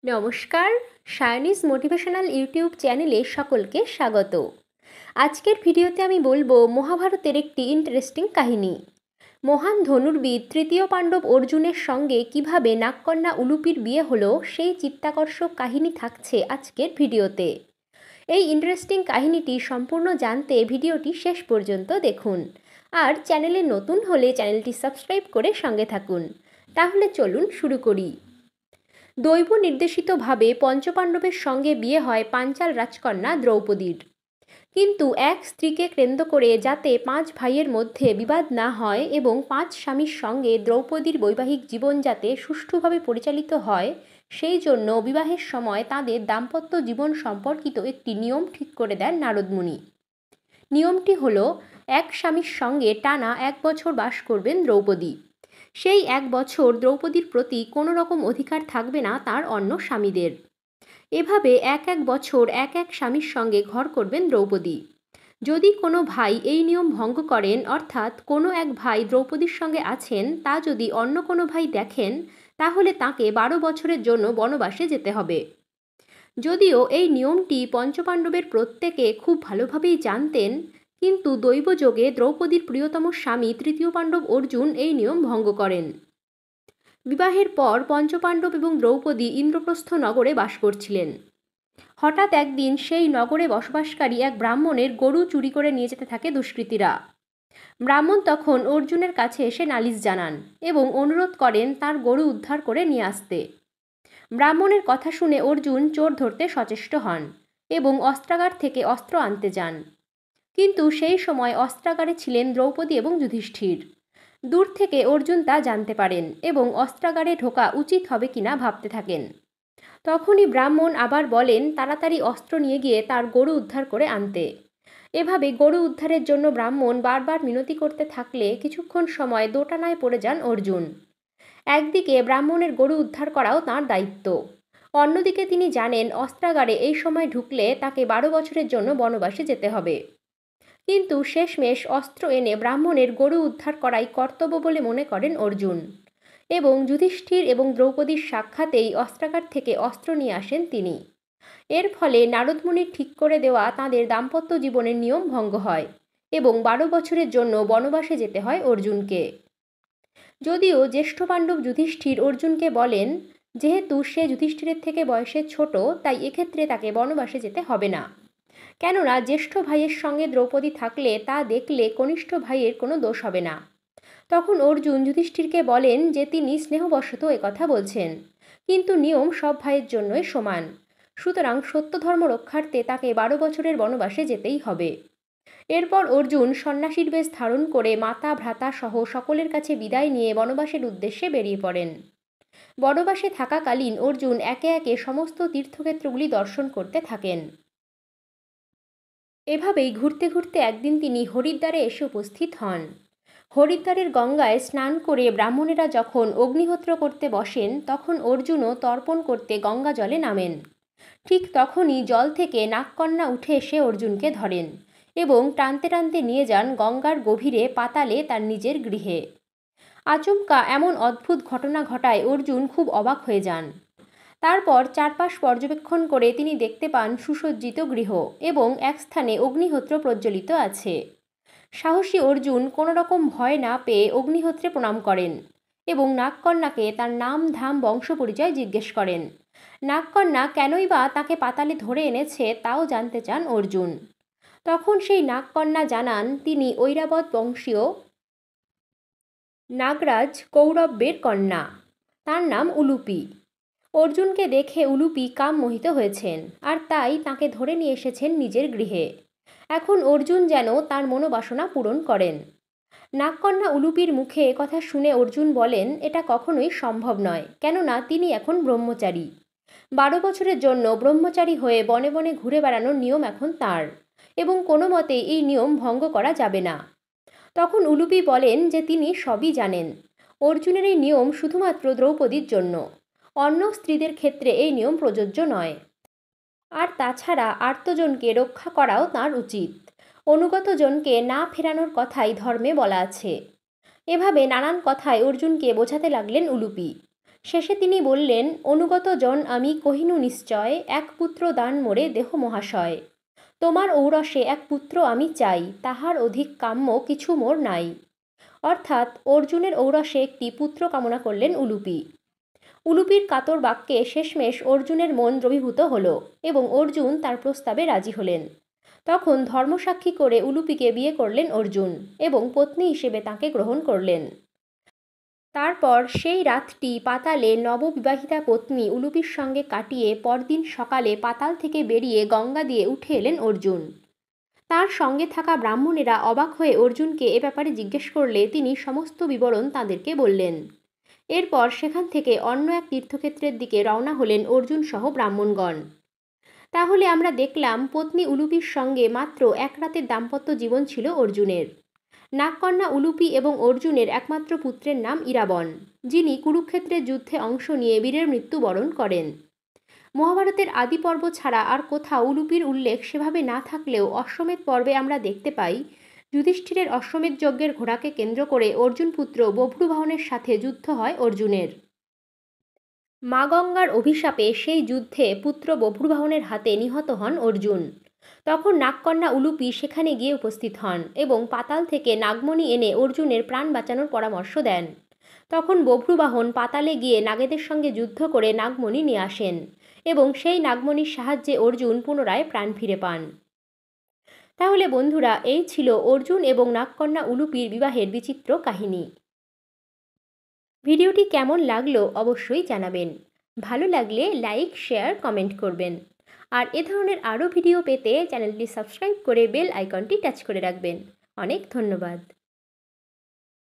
নমস্কার, সায়নিজ motivational YouTube চ্যানেলে সকলকে স্বাগত। আজকের ভিডিওতে আমি বলবো মহাভারতের একটি ইন্টারেস্টিং কাহিনী। মহান ধনুর্বিদ তৃতীয় পাণ্ডব অর্জুনের সঙ্গে কিভাবে নাগকন্যা উলুপির বিয়ে হলো সেই চিত্তাকর্ষক কাহিনী থাকছে আজকের ভিডিওতে। এই ইন্টারেস্টিং কাহিনীটি সম্পূর্ণ জানতে ভিডিওটি শেষ পর্যন্ত দেখুন, আর চ্যানেলে নতুন হলে চ্যানেলটি সাবস্ক্রাইব করে সঙ্গে থাকুন। তাহলে চলুন শুরু করি। দৈব নির্দেশিতভাবে পঞ্চপাণ্ডবের সঙ্গে বিয়ে হয় পাঞ্চাল রাজকন্যা দ্রৌপদীর। কিন্তু এক স্ত্রীকে কেন্দ্র করে যাতে 5 ভাইয়ের মধ্যে বিবাদ না হয় এবং 5 স্বামীর সঙ্গে দ্রৌপদীর বৈবাহিক জীবন যাতে সুষ্ঠুভাবে পরিচালিত হয়, সেই জন্য বিবাহের সময় তাদের দাম্পত্য জীবন সম্পর্কিত একটি নিয়ম ঠিক করে দেন নারদমুনি। নিয়মটি হলো, এক স্বামীর সঙ্গে টানা 1 বছর বাস করবেন দ্রৌপদী। সেই 1 বছর দ্রৌপদীর প্রতি কোনো রকম অধিকার থাকবে না তার অন্য স্বামীদের। এভাবে এক বছর এক স্বামীর সঙ্গে ঘর করবেন দ্রৌপদী। যদি কোনো ভাই এই নিয়ম ভঙ্গ করেন, অর্থাৎ কোনো এক ভাই দ্রৌপদীর সঙ্গে আছেন তা যদি অন্য কোনো ভাই দেখেন, তাহলে তাকে 12 বছরের জন্য বনবাসে যেতে হবে। যদিও এই নিয়মটি পঞ্চপাণ্ডবের প্রত্যেকে খুব ভালোভাবেই জানতেন, কিন্তু দৈবযোগে দ্রৌপদীর প্রিয়তম স্বামী তৃতীয় পাণ্ডব অর্জুন এই নিয়ম ভঙ্গ করেন। বিবাহের পর পঞ্চপাণ্ডব এবং দ্রৌপদী ইন্দ্রপ্রস্থ নগরে বাস করছিলেন। হঠাৎ একদিন সেই নগরে বসবাসকারী এক ব্রাহ্মণের গরু চুরি করে নিয়ে যেতে থাকে দুষ্কৃতীরা। ব্রাহ্মণ তখন অর্জুনের কাছে এসে নালিশ জানান এবং অনুরোধ করেন তার গরু উদ্ধার করে নিয়ে আসতে। ব্রাহ্মণের কথা শুনে অর্জুন চোর ধরতে সচেষ্ট হন এবং অস্ত্রাগার থেকে অস্ত্র আনতে যান। কিন্তু সেই সময় অস্ত্রাগারে ছিলেন দ্রৌপদী এবং যুধিষ্ঠির। দূর থেকে অর্জুন তা জানতে পারেন এবং অস্ত্রাগারে ঢোকা উচিত হবে কিনা ভাবতে থাকেন। তখনই ব্রাহ্মণ আবার বলেন তাড়াতাড়ি অস্ত্র নিয়ে গিয়ে তার গরু উদ্ধার করে আনতে। এভাবে গরু উদ্ধারের জন্য ব্রাহ্মণ বারবার মিনতি করতে থাকলে কিছুক্ষণ সময় দোটানায় পড়ে যান অর্জুন। একদিকে ব্রাহ্মণের গরু উদ্ধার করাও তাঁর দায়িত্ব, অন্যদিকে তিনি জানেন অস্ত্রাগারে এই সময় ঢুকলে তাকে 12 বছরের জন্য বনবাসে যেতে হবে। কিন্তু শেষমেশ অস্ত্র এনে ব্রাহ্মণের গরু উদ্ধার করাই কর্তব্য বলে মনে করেন অর্জুন, এবং যুধিষ্ঠির এবং দ্রৌপদীর সাক্ষাতেই অস্ত্রাগার থেকে অস্ত্র নিয়ে আসেন তিনি। এর ফলে নারদমুনির ঠিক করে দেওয়া তাঁদের দাম্পত্য জীবনের নিয়ম ভঙ্গ হয় এবং 12 বছরের জন্য বনবাসে যেতে হয় অর্জুনকে। যদিও জ্যেষ্ঠ পাণ্ডব যুধিষ্ঠির অর্জুনকে বলেন, যেহেতু সে যুধিষ্ঠিরের থেকে বয়সে ছোট, তাই এক্ষেত্রে তাকে বনবাসে যেতে হবে না, কেননা জ্যেষ্ঠ ভাইয়ের সঙ্গে দ্রৌপদী থাকলে তা দেখলে কনিষ্ঠ ভাইয়ের কোনো দোষ হবে না। তখন অর্জুন যুধিষ্ঠিরকে বলেন যে তিনি স্নেহবশত একথা বলছেন, কিন্তু নিয়ম সব ভাইয়ের জন্যই সমান, সুতরাং সত্য ধর্ম রক্ষার্থে তাকে 12 বছরের বনবাসে যেতেই হবে। এরপর অর্জুন সন্ন্যাসীর বেশ ধারণ করে মাতা ভ্রাতা সহ সকলের কাছে বিদায় নিয়ে বনবাসের উদ্দেশ্যে বেরিয়ে পড়েন। বনবাসে থাকাকালীন অর্জুন একে একে সমস্ত তীর্থক্ষেত্রগুলি দর্শন করতে থাকেন। এভাবেই ঘুরতে ঘুরতে একদিন তিনি হরিদ্বারে এসে উপস্থিত হন। হরিদ্বারের গঙ্গায় স্নান করে ব্রাহ্মণেরা যখন অগ্নিহোত্র করতে বসেন, তখন অর্জুনও তর্পণ করতে গঙ্গা জলে নামেন। ঠিক তখনই জল থেকে নাগকন্যা উঠে এসে অর্জুনকে ধরেন এবং টানতে টানতে নিয়ে যান গঙ্গার গভীরে পাতালে তার নিজের গৃহে। আচমকা এমন অদ্ভুত ঘটনা ঘটায় অর্জুন খুব অবাক হয়ে যান। তারপর চারপাশ পর্যবেক্ষণ করে তিনি দেখতে পান সুসজ্জিত গৃহ এবং এক স্থানে অগ্নিহোত্র প্রজ্বলিত আছে। সাহসী অর্জুন কোনো রকম ভয় না পেয়ে অগ্নিহোত্রে প্রণাম করেন এবং নাগকন্যাকে তার নাম ধাম বংশ পরিচয় জিজ্ঞেস করেন। নাগকন্যা কেনই বা তাকে পাতালে ধরে এনেছে তাও জানতে চান অর্জুন। তখন সেই নাগকন্যা জানান তিনি ঐরাবত বংশীয় নাগরাজ কৌরব্যের কন্যা, তার নাম উলুপি। অর্জুনকে দেখে উলুপি কাম মোহিত হয়েছেন আর তাই তাকে ধরে নিয়ে এসেছেন নিজের গৃহে। এখন অর্জুন যেন তার মনোবাসনা পূরণ করেন। নাগকন্যা উলুপির মুখে কথা শুনে অর্জুন বলেন এটা কখনোই সম্ভব নয়, কেননা তিনি এখন ব্রহ্মচারী। 12 বছরের জন্য ব্রহ্মচারী হয়ে বনে বনে ঘুরে বেড়ানোর নিয়ম এখন তার, এবং কোনো মতে এই নিয়ম ভঙ্গ করা যাবে না। তখন উলুপি বলেন যে তিনি সবই জানেন, অর্জুনের এই নিয়ম শুধুমাত্র দ্রৌপদীর জন্য, অন্য স্ত্রীদের ক্ষেত্রে এই নিয়ম প্রযোজ্য নয়। আর তাছাড়া আর্তজনকে রক্ষা করাও তাঁর উচিত, অনুগত জনকে না ফেরানোর কথাই ধর্মে বলা আছে। এভাবে নানান কথায় অর্জুনকে বোঝাতে লাগলেন উলুপি। শেষে তিনি বললেন, অনুগত জন আমি কহিনু নিশ্চয়, এক পুত্র দান মোরে দেহ মহাশয়। তোমার ঔরসে এক পুত্র আমি চাই, তাহার অধিক কাম্য কিছু মোর নাই। অর্থাৎ অর্জুনের ঔরসে একটি পুত্র কামনা করলেন উলুপি। উলুপির কাতর বাক্যে শেষমেশ অর্জুনের মন দ্রবীভূত হল এবং অর্জুন তার প্রস্তাবে রাজি হলেন। তখন ধর্মসাক্ষী করে উলুপিকে বিয়ে করলেন অর্জুন এবং পত্নী হিসেবে তাকে গ্রহণ করলেন। তারপর সেই রাতটি পাতালে নববিবাহিতা পত্নী উলুপির সঙ্গে কাটিয়ে পরদিন সকালে পাতাল থেকে বেরিয়ে গঙ্গা দিয়ে উঠে এলেন অর্জুন। তার সঙ্গে থাকা ব্রাহ্মণেরা অবাক হয়ে অর্জুনকে এ ব্যাপারে জিজ্ঞেস করলে তিনি সমস্ত বিবরণ তাঁদেরকে বললেন। এরপর সেখান থেকে অন্য এক তীর্থক্ষেত্রের দিকে রওনা হলেন অর্জুন সহ ব্রাহ্মণগণ। তাহলে আমরা দেখলাম পত্নী উলুপির সঙ্গে মাত্র এক রাতের দাম্পত্য জীবন ছিল অর্জুনের। নাগকন্যা উলুপি এবং অর্জুনের একমাত্র পুত্রের নাম ইরাবন, যিনি কুরুক্ষেত্রের যুদ্ধে অংশ নিয়ে বীরের মৃত্যুবরণ করেন। মহাভারতের আদি পর্ব ছাড়া আর কোথাও উলুপির উল্লেখ সেভাবে না থাকলেও অশ্বমেধ পর্বে আমরা দেখতে পাই যুধিষ্ঠিরের অশ্বমেধ যজ্ঞের ঘোড়াকে কেন্দ্র করে অর্জুন পুত্র বভ্রুবাহনের সাথে যুদ্ধ হয় অর্জুনের। মা গঙ্গার অভিশাপে সেই যুদ্ধে পুত্র বভ্রুবাহনের হাতে নিহত হন অর্জুন। তখন নাগকন্যা উলুপি সেখানে গিয়ে উপস্থিত হন এবং পাতাল থেকে নাগমণি এনে অর্জুনের প্রাণ বাঁচানোর পরামর্শ দেন। তখন বভ্রুবাহন পাতালে গিয়ে নাগেদের সঙ্গে যুদ্ধ করে নাগমণি নিয়ে আসেন এবং সেই নাগমণির সাহায্যে অর্জুন পুনরায় প্রাণ ফিরে পান। তাহলে বন্ধুরা, এই ছিল অর্জুন এবং নাগকন্যা উলুপির বিবাহের বিচিত্র কাহিনী। ভিডিওটি কেমন লাগলো অবশ্যই জানাবেন। ভালো লাগলে লাইক, শেয়ার, কমেন্ট করবেন। আর এ ধরনের আরও ভিডিও পেতে চ্যানেলটি সাবস্ক্রাইব করে বেল আইকনটি টাচ করে রাখবেন। অনেক ধন্যবাদ।